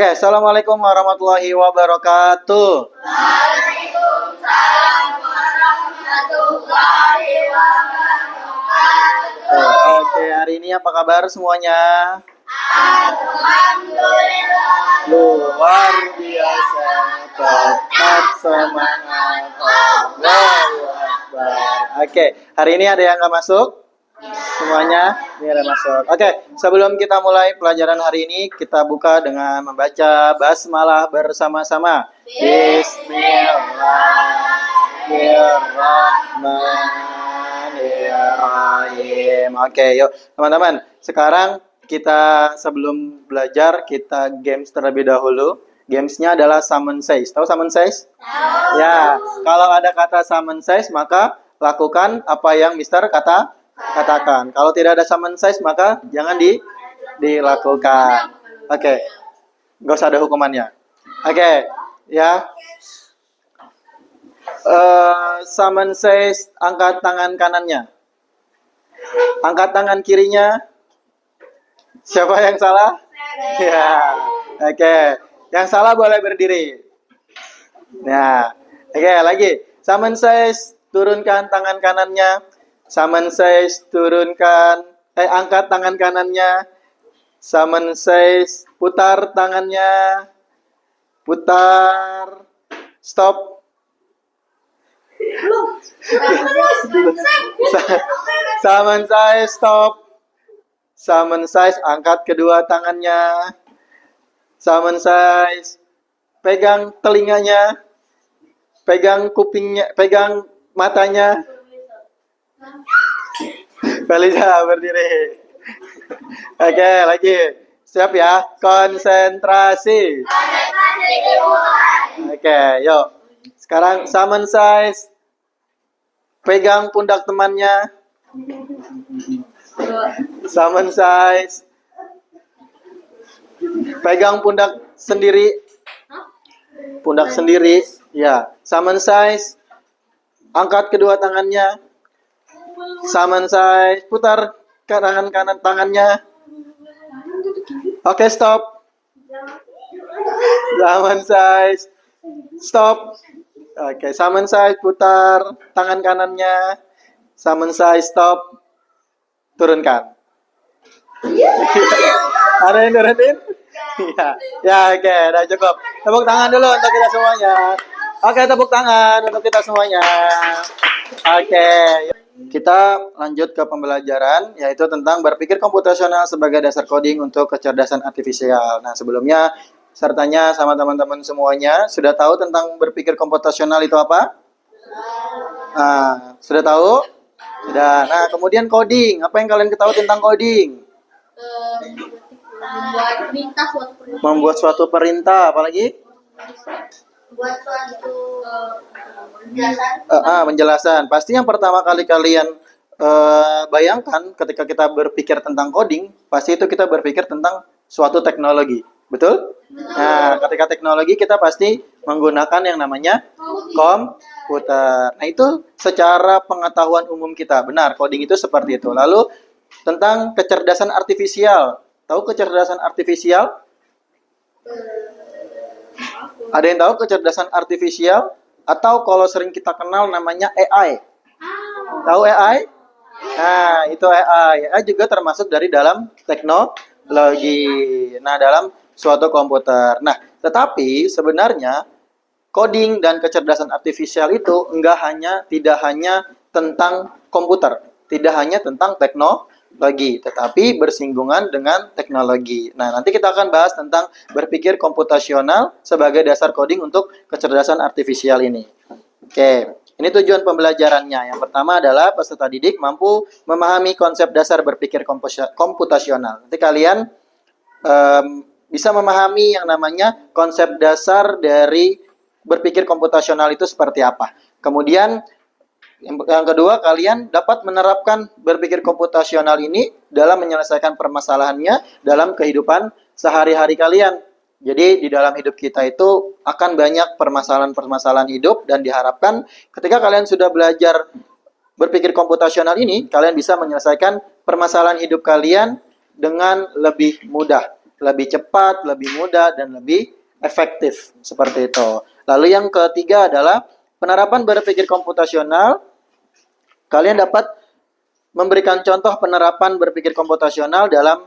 Oke, Assalamualaikum warahmatullahi wabarakatuh. Waalaikumsalam warahmatullahi wabarakatuh. Oke, hari ini apa kabar semuanya? Alhamdulillah. Luar biasa, tetap semangat. Allahu Akbar. Oke, hari ini ada yang nggak masuk? Semuanya ini ada masuk. Oke, sebelum kita mulai pelajaran hari ini, kita buka dengan membaca basmalah bersama-sama. Bismillahirrahmanirrahim. Oke, yuk teman-teman. Sekarang kita sebelum belajar, kita games terlebih dahulu. Gamesnya adalah summon size. Tahu summon size? Tahu. Ya, kalau ada kata summon size, maka lakukan apa yang Mister katakan. Kalau tidak ada summon size, maka jangan dilakukan. Oke, nggak usah ada hukumannya. Oke, ya. Summon size, angkat tangan kanannya. Angkat tangan kirinya. Siapa yang salah? Ya, oke. Yang salah boleh berdiri. Nah, oke, lagi. Summon size, turunkan tangan kanannya. Summon size, turunkan. Angkat tangan kanannya. Summon size, putar tangannya. Putar. Stop. Summon size, stop. Summon size, angkat kedua tangannya. Summon size, pegang telinganya, pegang kupingnya, pegang matanya. Feliza berdiri. Oke, lagi. Siap ya? Konsentrasi. Oke, yuk. Sekarang summon size, pegang pundak temannya. Summon size, pegang pundak sendiri. Pundak sendiri. Ya. Summon size. Angkat kedua tangannya. Summon size. Putar kanan tangannya. Oke, stop. Summon size. Stop. Oke, summon size. Putar tangan kanannya. Summon size. Stop. Turunkan. Ada yang nurunin? Ya, oke, udah cukup. Tepuk tangan dulu untuk kita semuanya. Oke, tepuk tangan untuk kita semuanya. Oke, kita lanjut ke pembelajaran, yaitu tentang berpikir komputasional sebagai dasar coding untuk kecerdasan artifisial. Nah, sebelumnya, sertanya sama teman-teman semuanya, sudah tahu tentang berpikir komputasional itu apa? Nah, sudah tahu? Sudah. Nah, kemudian coding. Apa yang kalian ketahui tentang coding? Membuat suatu perintah, apalagi? Buat suatu penjelasan. Pasti yang pertama kali kalian bayangkan ketika kita berpikir tentang coding, pasti itu kita berpikir tentang suatu teknologi. Betul? Nah, ketika teknologi kita pasti menggunakan yang namanya komputer. Nah, itu secara pengetahuan umum kita. Benar, coding itu seperti itu. Lalu tentang kecerdasan artifisial. Tahu kecerdasan artifisial? Ada yang tahu kecerdasan artifisial? Atau kalau sering kita kenal namanya AI. Tahu AI? Nah, itu AI. AI juga termasuk dari dalam teknologi. Nah, dalam suatu komputer. Nah, tetapi sebenarnya coding dan kecerdasan artifisial itu tidak hanya tentang komputer, tidak hanya tentang teknologi, tetapi bersinggungan dengan teknologi. Nah, nanti kita akan bahas tentang berpikir komputasional sebagai dasar coding untuk kecerdasan artifisial ini. Oke, ini tujuan pembelajarannya. Yang pertama adalah peserta didik mampu memahami konsep dasar berpikir komputasional. Nanti kalian bisa memahami yang namanya konsep dasar dari berpikir komputasional itu seperti apa. Kemudian yang kedua, kalian dapat menerapkan berpikir komputasional ini dalam menyelesaikan permasalahannya dalam kehidupan sehari-hari kalian. Jadi di dalam hidup kita itu akan banyak permasalahan-permasalahan hidup, dan diharapkan ketika kalian sudah belajar berpikir komputasional ini, kalian bisa menyelesaikan permasalahan hidup kalian dengan lebih mudah, lebih cepat, lebih mudah, dan lebih efektif. Seperti itu. Lalu yang ketiga adalah penerapan berpikir komputasional. Kalian dapat memberikan contoh penerapan berpikir komputasional dalam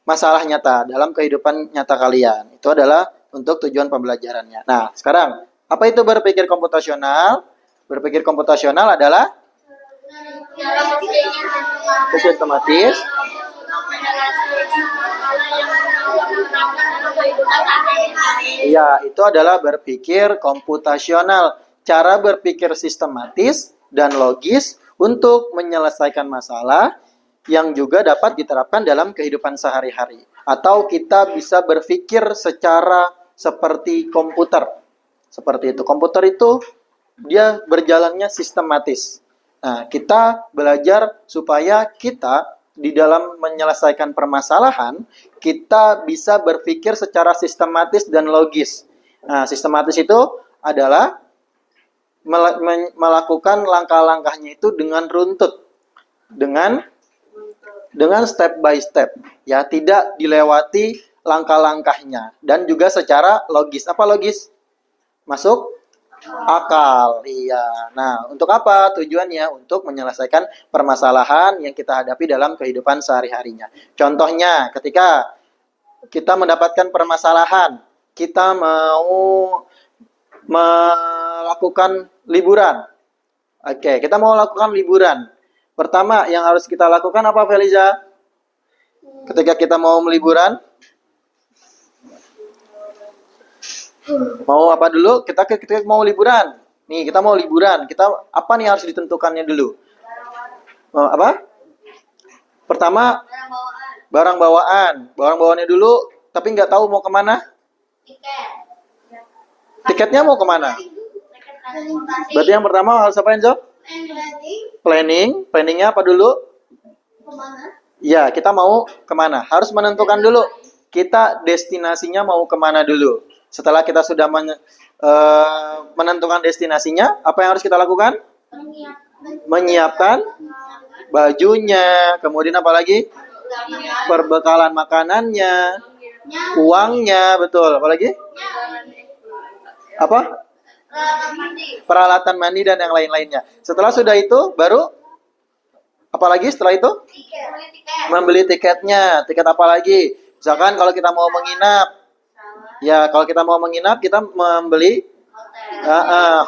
masalah nyata, dalam kehidupan nyata kalian. Itu adalah untuk tujuan pembelajarannya. Nah, sekarang, apa itu berpikir komputasional? Berpikir komputasional adalah sistematis. Ya, itu adalah berpikir komputasional. Cara berpikir sistematis dan logis untuk menyelesaikan masalah yang juga dapat diterapkan dalam kehidupan sehari-hari. Atau kita bisa berpikir secara seperti komputer. Seperti itu. Komputer itu dia berjalannya sistematis. Nah, kita belajar supaya kita di dalam menyelesaikan permasalahan, kita bisa berpikir secara sistematis dan logis. Nah, sistematis itu adalah melakukan langkah-langkahnya itu dengan runtut. Dengan step by step. Ya, tidak dilewati langkah-langkahnya. Dan juga secara logis. Apa logis? Masuk akal. Iya. Nah, untuk apa tujuannya? Untuk menyelesaikan permasalahan yang kita hadapi dalam kehidupan sehari-harinya. Contohnya, ketika kita mendapatkan permasalahan, kita mau melakukan liburan. Oke, kita mau lakukan liburan. Pertama, yang harus kita lakukan apa, Feliza? Ketika kita mau liburan, mau apa dulu? Kita mau liburan. Nih, kita mau liburan. Kita apa nih harus ditentukannya dulu? Apa? Pertama, barang bawaan. Barang bawaannya dulu, tapi nggak tahu mau kemana? Tiketnya mau kemana? Berarti yang pertama harus apa, Enzo? Planning. Planningnya apa dulu? Ya, kita mau kemana? Harus menentukan dulu. Kita destinasinya mau kemana dulu. Setelah kita sudah menentukan destinasinya, apa yang harus kita lakukan? Menyiapkan bajunya. Kemudian apa lagi? Perbekalan makanannya. Uangnya, betul. Apa lagi? Apa? Peralatan mandi dan yang lain-lainnya. Setelah sudah itu, baru apalagi setelah itu? Membeli tiketnya. Tiket apa lagi? Misalkan kalau kita mau menginap. Ya, kalau kita mau menginap, kita membeli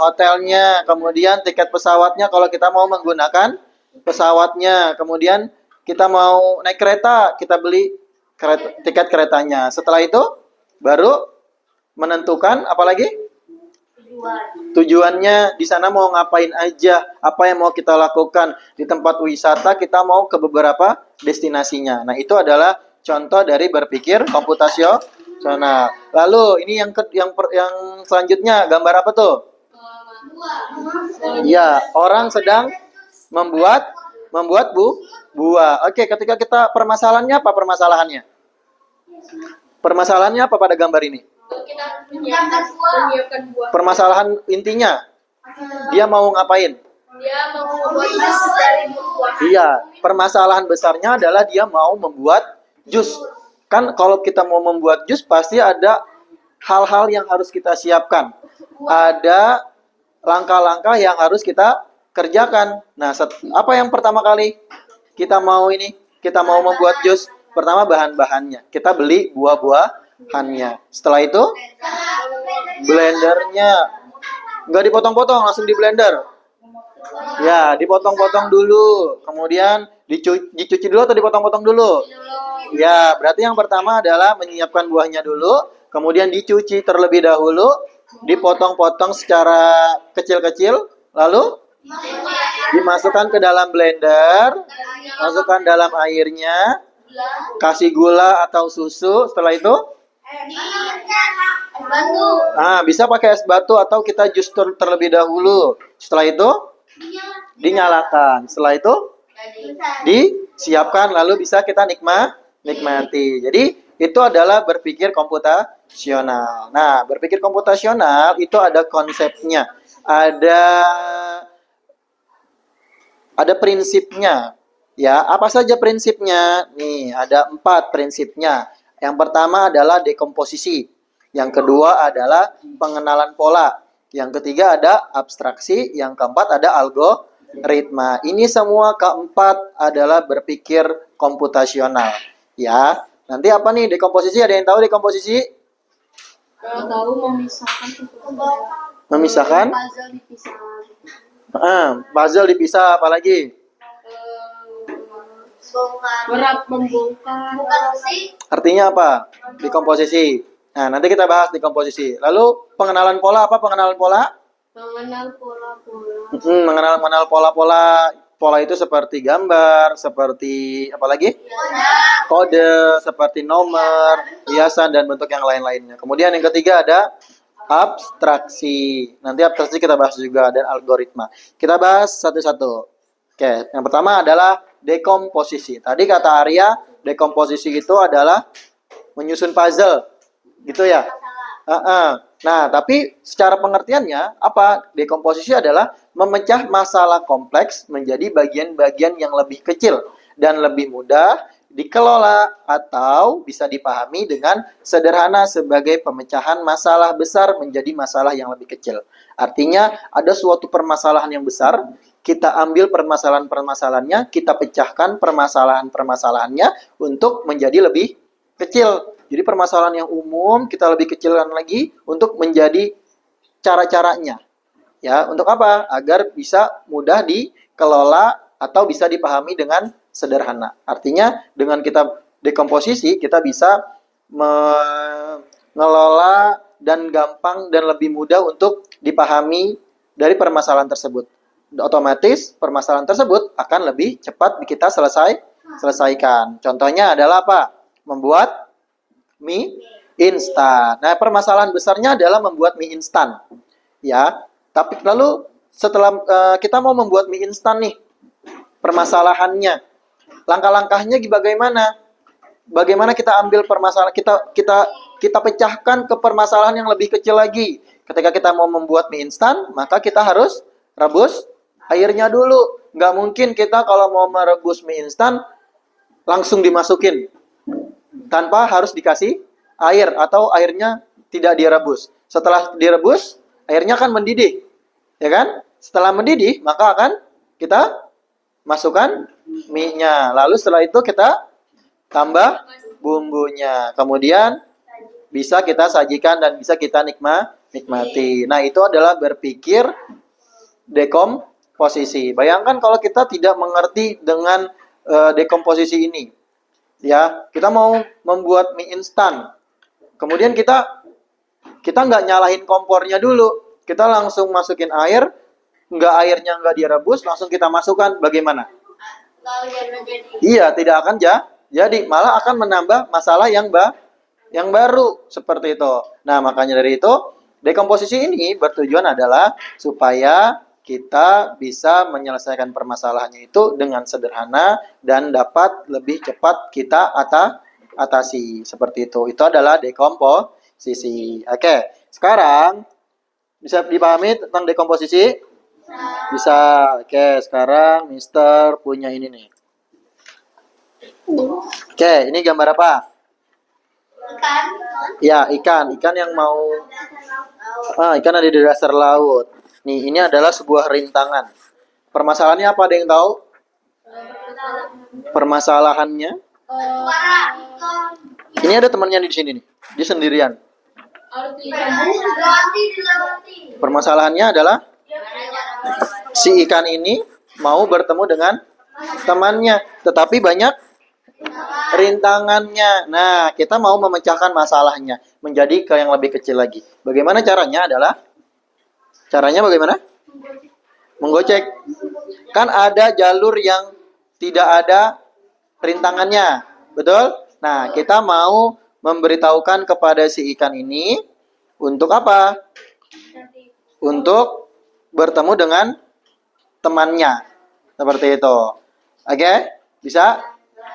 hotelnya. Kemudian tiket pesawatnya kalau kita mau menggunakan pesawatnya. Kemudian kita mau naik kereta, kita beli tiket keretanya. Setelah itu, baru menentukan apalagi? Tujuannya di sana mau ngapain aja, apa yang mau kita lakukan di tempat wisata, kita mau ke beberapa destinasinya. Nah, itu adalah contoh dari berpikir komputasional. Lalu ini yang selanjutnya gambar apa tuh? Ya, orang sedang membuat buah. Oke, ketika kita permasalahannya apa permasalahannya? Permasalahannya apa pada gambar ini? Permasalahan intinya, dia mau ngapain? Dia mau membuat jus dari buah. Iya, permasalahan besarnya adalah dia mau membuat jus. Kan kalau kita mau membuat jus pasti ada hal-hal yang harus kita siapkan. Ada langkah-langkah yang harus kita kerjakan. Nah, apa yang pertama kali kita mau membuat jus? Pertama bahan-bahannya. Kita beli buah-buahannya. Setelah itu blendernya. Nggak dipotong-potong, langsung di blender. Ya, dipotong-potong dulu. Kemudian dicuci dulu atau dipotong-potong dulu? Ya, berarti yang pertama adalah menyiapkan buahnya dulu. Kemudian dicuci terlebih dahulu. Dipotong-potong secara kecil-kecil. Lalu dimasukkan ke dalam blender. Masukkan dalam airnya. Kasih gula atau susu. Setelah itu bisa pakai es batu atau kita jus terlebih dahulu. Setelah itu dinyalakan. Setelah itu disiapkan lalu bisa kita nikmati. Jadi itu adalah berpikir komputasional. Nah, berpikir komputasional itu ada konsepnya. Ada prinsipnya. Ya, apa saja prinsipnya? Nih, ada 4 prinsipnya. Yang pertama adalah dekomposisi. Yang kedua adalah pengenalan pola. Yang ketiga ada abstraksi. Yang keempat ada algoritma. Ini semua keempat adalah berpikir komputasional. Ya, nanti apa nih dekomposisi? Ada yang tahu dekomposisi? Kalau tahu memisahkan Memisahkan? puzzle dipisah. Puzzle dipisah, apalagi? Membongkar. Artinya apa? Dekomposisi. Nah, nanti kita bahas dekomposisi. Lalu pengenalan pola, apa pengenalan pola? Mengenal pola-pola. Mengenal pola-pola. Pola itu seperti gambar, seperti apa lagi? Kode, seperti nomor, hiasan, dan bentuk yang lain-lainnya. Kemudian yang ketiga ada abstraksi. Nanti abstraksi kita bahas juga, dan algoritma. Kita bahas satu-satu. Oke, yang pertama adalah dekomposisi. Tadi kata Arya, dekomposisi itu adalah menyusun puzzle. Gitu ya? Nah, tapi secara pengertiannya, apa? Dekomposisi adalah memecah masalah kompleks menjadi bagian-bagian yang lebih kecil dan lebih mudah dikelola atau bisa dipahami dengan sederhana sebagai pemecahan masalah besar menjadi masalah yang lebih kecil. Artinya, ada suatu permasalahan yang besar, kita ambil permasalahan-permasalahannya, kita pecahkan permasalahan-permasalahannya untuk menjadi lebih kecil. Jadi permasalahan yang umum kita lebih kecilkan lagi untuk menjadi cara-caranya. Ya, untuk apa? Agar bisa mudah dikelola atau bisa dipahami dengan sederhana. Artinya dengan kita dekomposisi kita bisa mengelola dan gampang dan lebih mudah untuk dipahami dari permasalahan tersebut. Otomatis permasalahan tersebut akan lebih cepat kita selesaikan. Contohnya adalah apa? Membuat mie instan. Nah, permasalahan besarnya adalah membuat mie instan. Ya, tapi lalu setelah kita mau membuat mie instan nih, permasalahannya, langkah-langkahnya bagaimana? Bagaimana kita ambil permasalahan kita pecahkan ke permasalahan yang lebih kecil lagi. Ketika kita mau membuat mie instan, maka kita harus rebus airnya dulu. Nggak mungkin kita kalau mau merebus mie instan langsung dimasukin tanpa harus dikasih air atau airnya tidak direbus. Setelah direbus, airnya akan mendidih. Ya kan? Setelah mendidih, maka akan kita masukkan mie-nya. Lalu setelah itu kita tambah bumbunya. Kemudian bisa kita sajikan dan bisa kita nikmati. Nah, itu adalah berpikir dekomposisi. Bayangkan kalau kita tidak mengerti dengan dekomposisi ini. Ya, kita mau membuat mie instan. Kemudian kita nggak nyalahin kompornya dulu. Kita langsung masukin air, airnya nggak direbus, langsung kita masukkan. Bagaimana? Iya, tidak akan jadi. Malah akan menambah masalah yang baru seperti itu. Nah, makanya dari itu dekomposisi ini bertujuan adalah supaya kita bisa menyelesaikan permasalahannya itu dengan sederhana dan dapat lebih cepat kita atasi seperti itu. Itu adalah dekomposisi. Oke, sekarang bisa dipahami tentang dekomposisi? Bisa. Oke, sekarang Mister punya ini nih. Oke, ini gambar apa? Ikan. Ya, ikan yang mau ikan ada di dasar laut. Nih, ini adalah sebuah rintangan. Permasalahannya apa? Ada yang tahu? Permasalahannya? Ini ada temannya di sini nih. Dia sendirian. Permasalahannya adalah si ikan ini mau bertemu dengan temannya, tetapi banyak rintangannya. Nah, kita mau memecahkan masalahnya menjadi ke yang lebih kecil lagi. Bagaimana caranya adalah? Caranya bagaimana? Menggocek. Kan ada jalur yang tidak ada rintangannya. Betul? Nah, kita mau memberitahukan kepada si ikan ini untuk apa? Untuk bertemu dengan temannya. Seperti itu. Oke? Bisa?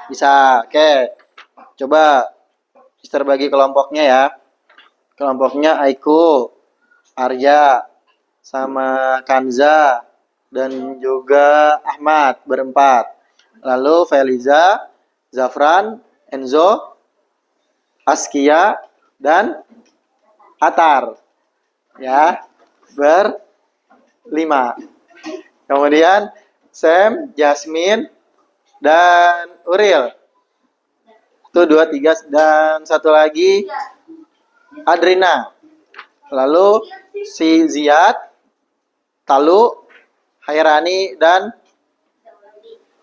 Bisa. Oke. Coba Mister bagi kelompoknya ya. Kelompoknya Aiku, Arya, sama Kanza, dan juga Ahmad, berempat. Lalu Feliza, Zafran, Enzo, Askia, dan Atar. Ya, berlima. Kemudian Sam, Jasmine, dan Uril. Itu 2, 3, dan satu lagi Adrina. Lalu si Ziad, Talu, Hairani, dan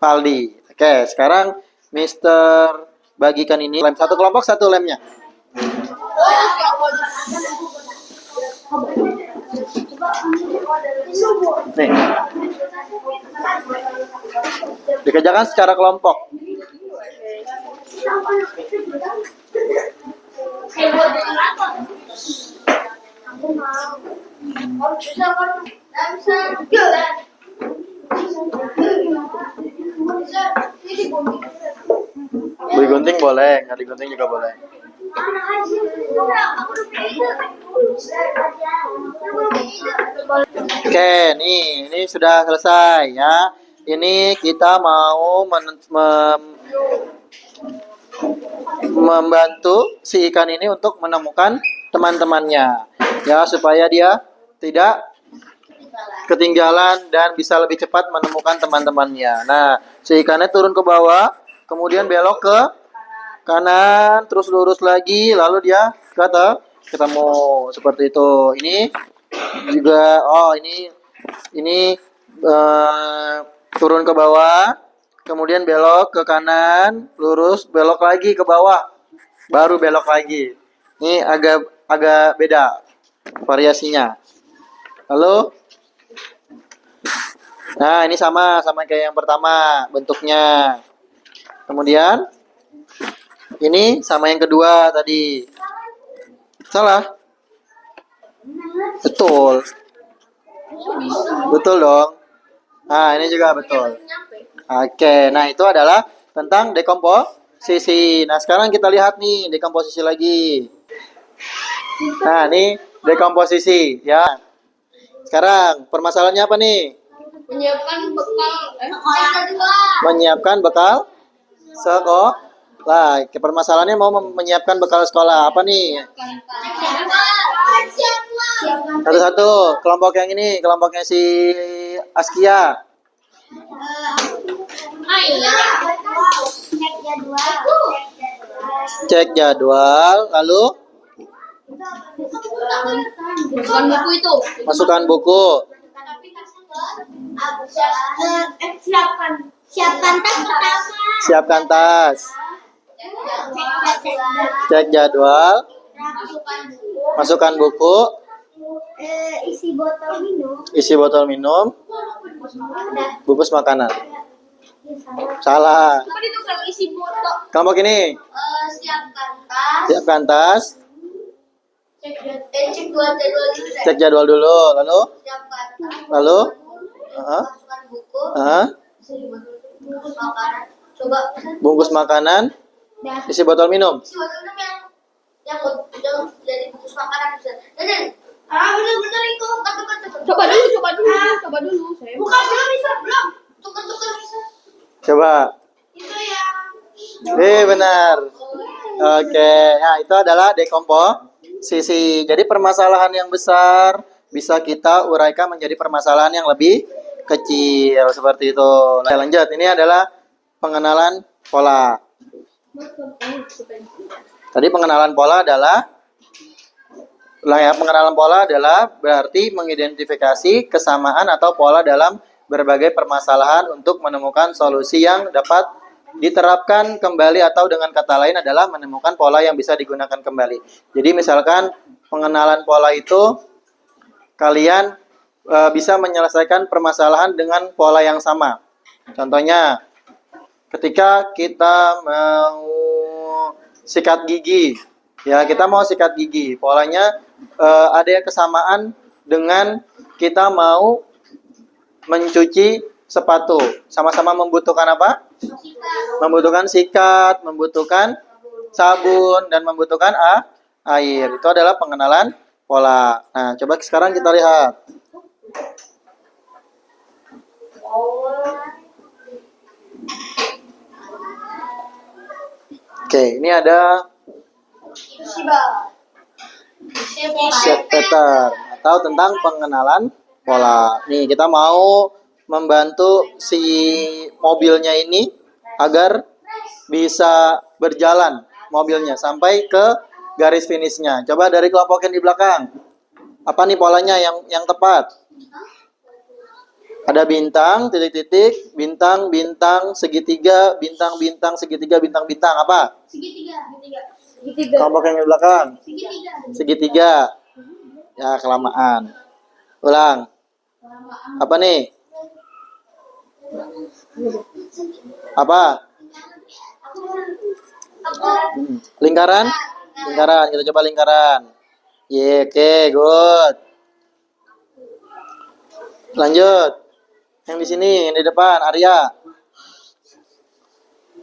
Paldi. Oke, sekarang Mister bagikan ini lem satu kelompok, satu lemnya. Nih, dikerjakan secara kelompok. Digunting boleh, nggak digunting juga boleh. Oke, nih, ini sudah selesai ya. Ini kita mau membantu si ikan ini untuk menemukan teman-temannya, ya, supaya dia tidak ketinggalan dan bisa lebih cepat menemukan teman-temannya. Nah, si ikannya turun ke bawah, kemudian belok ke kanan, terus lurus lagi, lalu dia ketemu seperti itu. Ini juga, ini turun ke bawah, kemudian belok ke kanan, lurus, belok lagi ke bawah, baru belok lagi. Ini agak beda variasinya. Lalu, nah ini sama kayak yang pertama bentuknya. Kemudian ini sama yang kedua tadi. Salah? Betul. Betul dong. Nah, ini juga betul. Oke, nah itu adalah tentang dekomposisi. Nah, sekarang kita lihat nih dekomposisi lagi. Nah, ini dekomposisi ya. Sekarang permasalahannya apa nih? Menyiapkan bekal sekolah. Permasalahannya mau menyiapkan bekal sekolah apa nih? Satu-satu. Kelompok yang ini, kelompoknya si Askia. Cek jadwal, lalu masukkan buku. Siapkan tas. Cek jadwal. Masukkan buku. Isi botol minum. Bungkus makanan. Salah. Kelompok ini. Siapkan tas. Cek jadwal dulu. Lalu. Bungkus makanan. Isi botol minum. Yang jadi bungkus makanan bisa. Bener-bener itu. Coba dulu. Bukan belum bisa, belum. Tuker bisa. Coba. Itu yang. Benar. Oke, nah itu adalah dekomposisi. Jadi permasalahan yang besar bisa kita uraikan menjadi permasalahan yang lebih kecil seperti itu. Nah, lanjut. Ini adalah pengenalan pola. Tadi pengenalan pola adalah berarti mengidentifikasi kesamaan atau pola dalam berbagai permasalahan untuk menemukan solusi yang dapat diterapkan kembali, atau dengan kata lain adalah menemukan pola yang bisa digunakan kembali. Jadi misalkan pengenalan pola itu kalian bisa menyelesaikan permasalahan dengan pola yang sama. Contohnya ketika kita mau sikat gigi, ya kita mau sikat gigi, polanya ada kesamaan dengan kita mau mencuci sepatu. Sama-sama membutuhkan apa? Membutuhkan sikat, membutuhkan sabun, dan membutuhkan air. Itu adalah pengenalan pola. Nah, coba sekarang kita lihat. Oke, ini ada Shape pattern atau tentang pengenalan pola. Nih, kita mau membantu si mobilnya ini agar bisa berjalan mobilnya sampai ke garis finishnya. Coba dari kelompokin di belakang. Apa nih polanya yang tepat? Ada bintang, titik-titik, bintang, bintang, segitiga, bintang, bintang, segitiga, bintang, bintang. Apa? Segitiga. Kelompok yang di belakang. Segitiga. Ya, kelamaan. Ulang. Apa nih? Apa? Lingkaran? Lingkaran. Kita coba lingkaran. Oke, good. Lanjut. Yang di sini, yang di depan, Arya.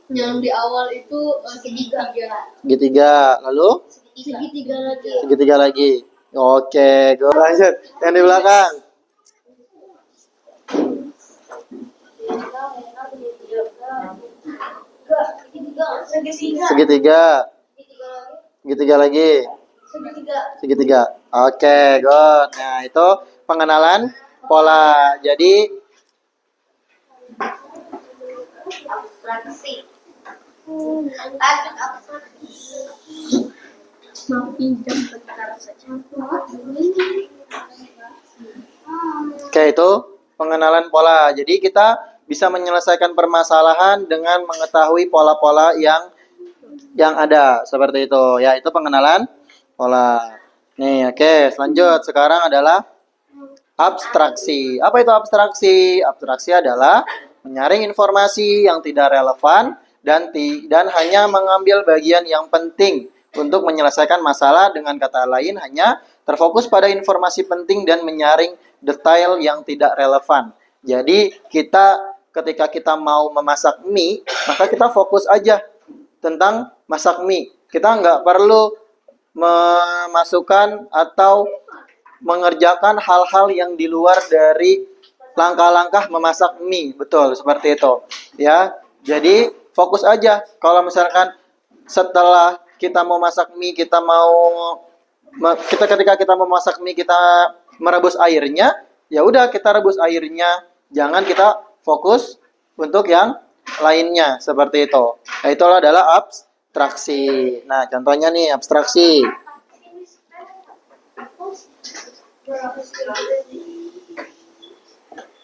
Yang di awal itu segitiga. Segitiga. Lalu? Segitiga lagi. Segitiga lagi. Oke, good. Lanjut. Yang di belakang. Segitiga. Segitiga lagi. Segitiga. Oke, good. Nah, itu pengenalan pola. Jadi Abstraksi. Pinjam bentar saja. oke, itu pengenalan pola. Jadi kita bisa menyelesaikan permasalahan dengan mengetahui pola-pola yang ada seperti itu. Ya, itu pengenalan pola. Nih, oke, selanjut. Sekarang adalah abstraksi. Apa itu abstraksi? Abstraksi adalah menyaring informasi yang tidak relevan dan hanya mengambil bagian yang penting untuk menyelesaikan masalah. Dengan kata lain, hanya terfokus pada informasi penting dan menyaring detail yang tidak relevan. Jadi ketika kita mau memasak mie, maka kita fokus aja tentang masak mie. Kita nggak perlu memasukkan atau mengerjakan hal-hal yang di luar dari langkah-langkah memasak mie. Betul, seperti itu. Ya, jadi fokus aja. Kalau misalkan setelah kita mau masak mie, ketika kita mau masak mie, kita merebus airnya, ya udah kita rebus airnya. Jangan kita fokus untuk yang lainnya, seperti itu. Nah, itulah adalah abstraksi. Nah, contohnya nih abstraksi.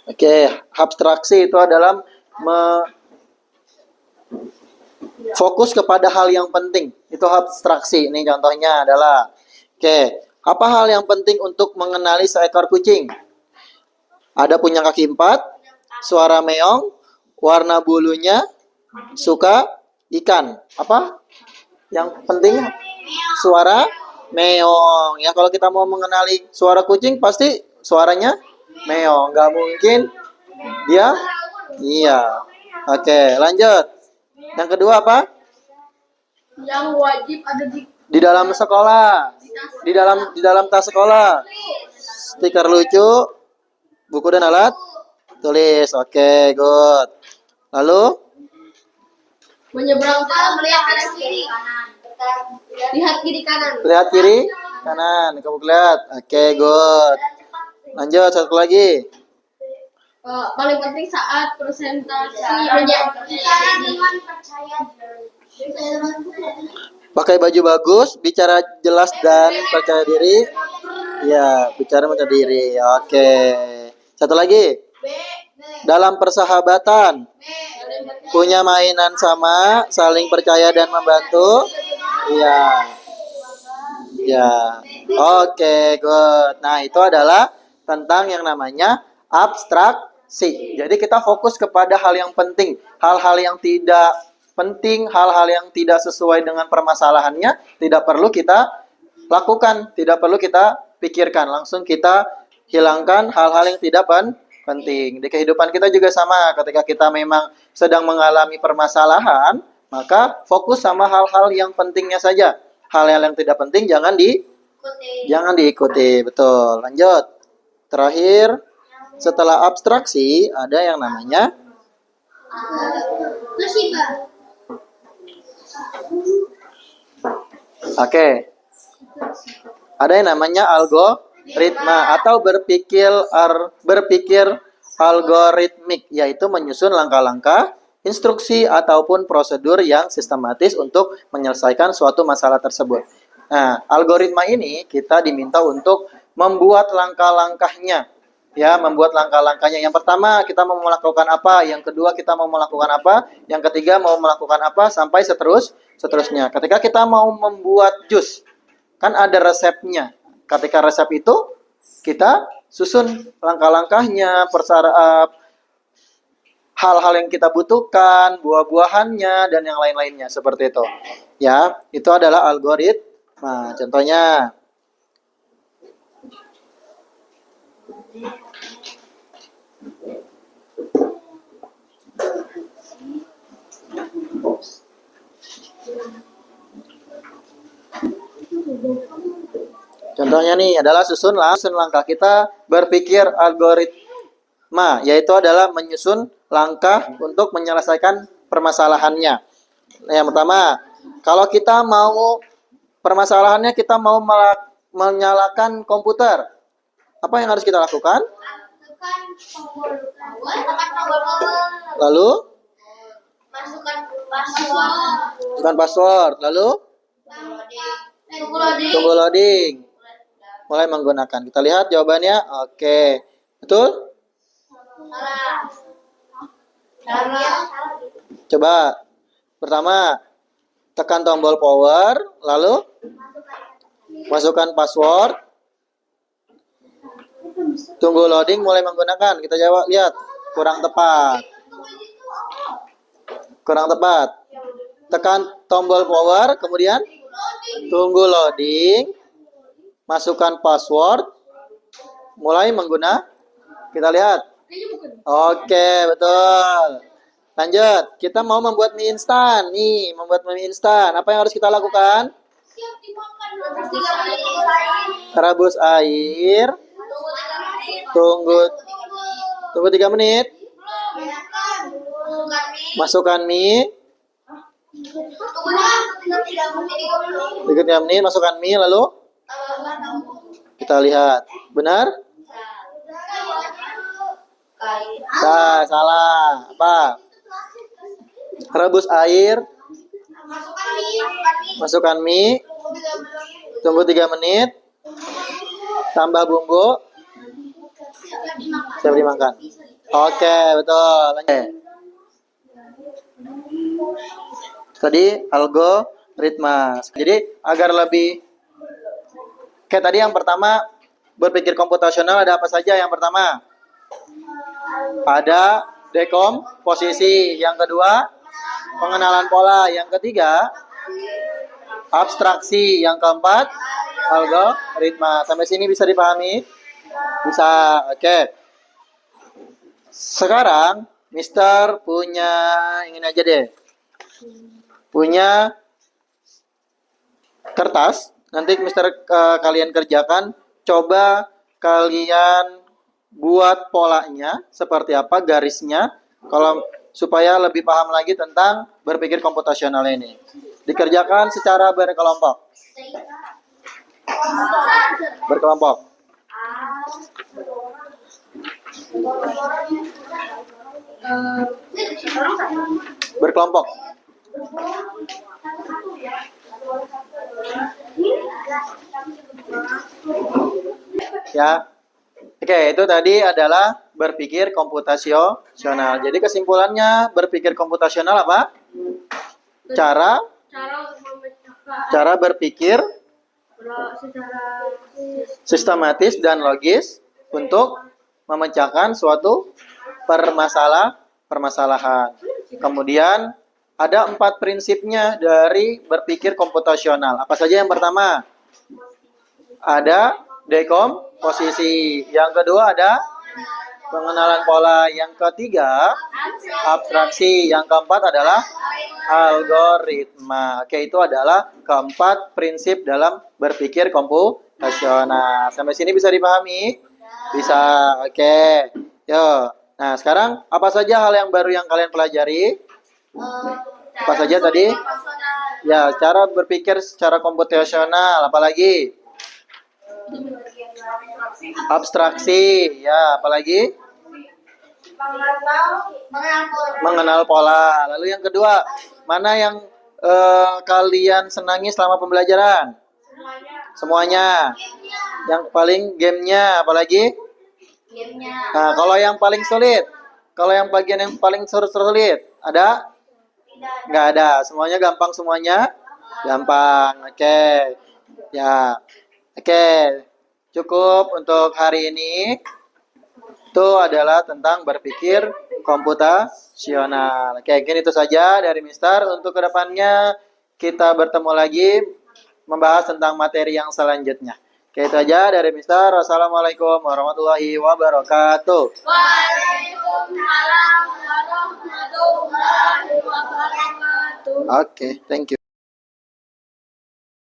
Oke, abstraksi itu adalah fokus kepada hal yang penting. Itu abstraksi. Ini contohnya adalah, apa hal yang penting untuk mengenali seekor kucing? Ada punya kaki 4, suara meong, warna bulunya, suka ikan. Apa yang penting? Suara meong. Ya, kalau kita mau mengenali suara kucing, pasti suaranya meong. Nggak mungkin dia. Iya. Oke, lanjut. Yang kedua apa? Yang wajib ada Di dalam sekolah. Di dalam tas sekolah. Stiker lucu, buku dan alat tulis. Oke, good. Lalu menyeberang jalan, melihat kanan kiri. Lihat kiri kanan. Lihat kiri kanan. Kamu lihat. Oke, good. Lanjut, satu lagi. Paling penting saat presentasi bicara dengan percaya diri. Pakai baju bagus, bicara jelas dan percaya diri. Ya, bicara percaya diri. Oke. Satu lagi. Dalam persahabatan, punya mainan sama, saling percaya dan membantu. Iya. Ya. Oke, good. Nah, itu adalah tentang yang namanya abstraksi. Jadi kita fokus kepada hal yang penting, hal-hal yang tidak penting, hal-hal yang tidak sesuai dengan permasalahannya tidak perlu kita lakukan, tidak perlu kita pikirkan, langsung kita hilangkan hal-hal yang tidak penting. Di kehidupan kita juga sama, ketika kita memang sedang mengalami permasalahan, maka fokus sama hal-hal yang pentingnya saja. Hal-hal yang tidak penting jangan diikuti. Betul. Lanjut. Terakhir, setelah abstraksi ada yang namanya Oke, Ada yang namanya algoritma atau berpikir algoritmik, yaitu menyusun langkah-langkah, instruksi ataupun prosedur yang sistematis untuk menyelesaikan suatu masalah tersebut. Nah, algoritma ini kita diminta untuk membuat langkah-langkahnya. Ya, membuat langkah-langkahnya. Yang pertama, kita mau melakukan apa? Yang kedua, kita mau melakukan apa? Yang ketiga, mau melakukan apa? Sampai seterusnya. Ketika kita mau membuat jus, kan ada resepnya. Ketika resep itu, kita susun langkah-langkahnya, hal-hal yang kita butuhkan, buah-buahannya, dan yang lain-lainnya. Seperti itu. Ya, itu adalah algoritma. Contohnya, contohnya nih adalah susun langkah. Kita berpikir algoritma, yaitu adalah menyusun langkah untuk menyelesaikan permasalahannya. Nah, yang pertama, kalau kita mau permasalahannya kita mau menyalakan komputer, apa yang harus kita lakukan? Lalu masukkan password. Lalu tunggu loading. Mulai menggunakan. Kita lihat jawabannya. Oke. Betul? Coba. Pertama, tekan tombol power. Lalu masukkan password. Tunggu loading, mulai menggunakan. Kita jawab, lihat. Kurang tepat. Tekan tombol power, kemudian tunggu loading. Masukkan password, mulai menggunakan. Kita lihat. Oke, betul. Lanjut, kita mau membuat mie instan. Nih, membuat mie instan. Apa yang harus kita lakukan? Rebus air. Tunggu 3 menit. Masukkan mie. Tunggu 3 menit, masukkan mie, lalu kita lihat. Benar? Salah. Apa? Rebus air. Masukkan mie. Tunggu 3 menit. Tambah bumbu. Siap dimakan. Oke, betul. Lanjut. Tadi algoritma. Jadi agar lebih kayak tadi yang pertama berpikir komputasional ada apa saja? Yang pertama ada dekomposisi, yang kedua pengenalan pola, yang ketiga abstraksi, yang keempat algoritma. Sampai sini bisa dipahami? Bisa. Oke. Sekarang Mister punya ingin aja deh. Punya kertas. Nanti Mister kalian kerjakan. Coba kalian buat polanya seperti apa, garisnya. Kalau supaya lebih paham lagi tentang berpikir komputasional ini. Dikerjakan secara berkelompok. Berkelompok. Ya. Oke, itu tadi adalah berpikir komputasional. Jadi kesimpulannya berpikir komputasional apa? Cara berpikir sistematis dan logis untuk memecahkan suatu permasalahan. Kemudian ada 4 prinsipnya dari berpikir komputasional. Apa saja? Yang pertama ada dekomposisi. Yang kedua ada pengenalan pola. Yang ketiga abstraksi. Yang keempat adalah algoritma. Oke, itu adalah keempat prinsip dalam berpikir komputasional. Sampai sini bisa dipahami? Bisa. Oke. Yo. Nah, sekarang apa saja hal yang baru yang kalian pelajari? Apa saja tadi? Ya, cara berpikir secara komputasional, apalagi abstraksi, ya, apalagi mengenal pola. Lalu yang kedua, mana yang kalian senangi selama pembelajaran? Semuanya. Yang paling gamenya, apalagi? Nah, kalau yang paling sulit, kalau yang bagian yang paling sulit, ada? Nggak ada. Semuanya gampang semuanya? Gampang. Oke. Ya. Oke. Cukup untuk hari ini. Itu adalah tentang berpikir komputasional. Oke, mungkin itu saja dari Mister. Untuk kedepannya kita bertemu lagi membahas tentang materi yang selanjutnya. Oke, itu aja dari Mister. Wassalamualaikum warahmatullahi wabarakatuh. Waalaikumsalam warahmatullahi wabarakatuh. Oke, thank you.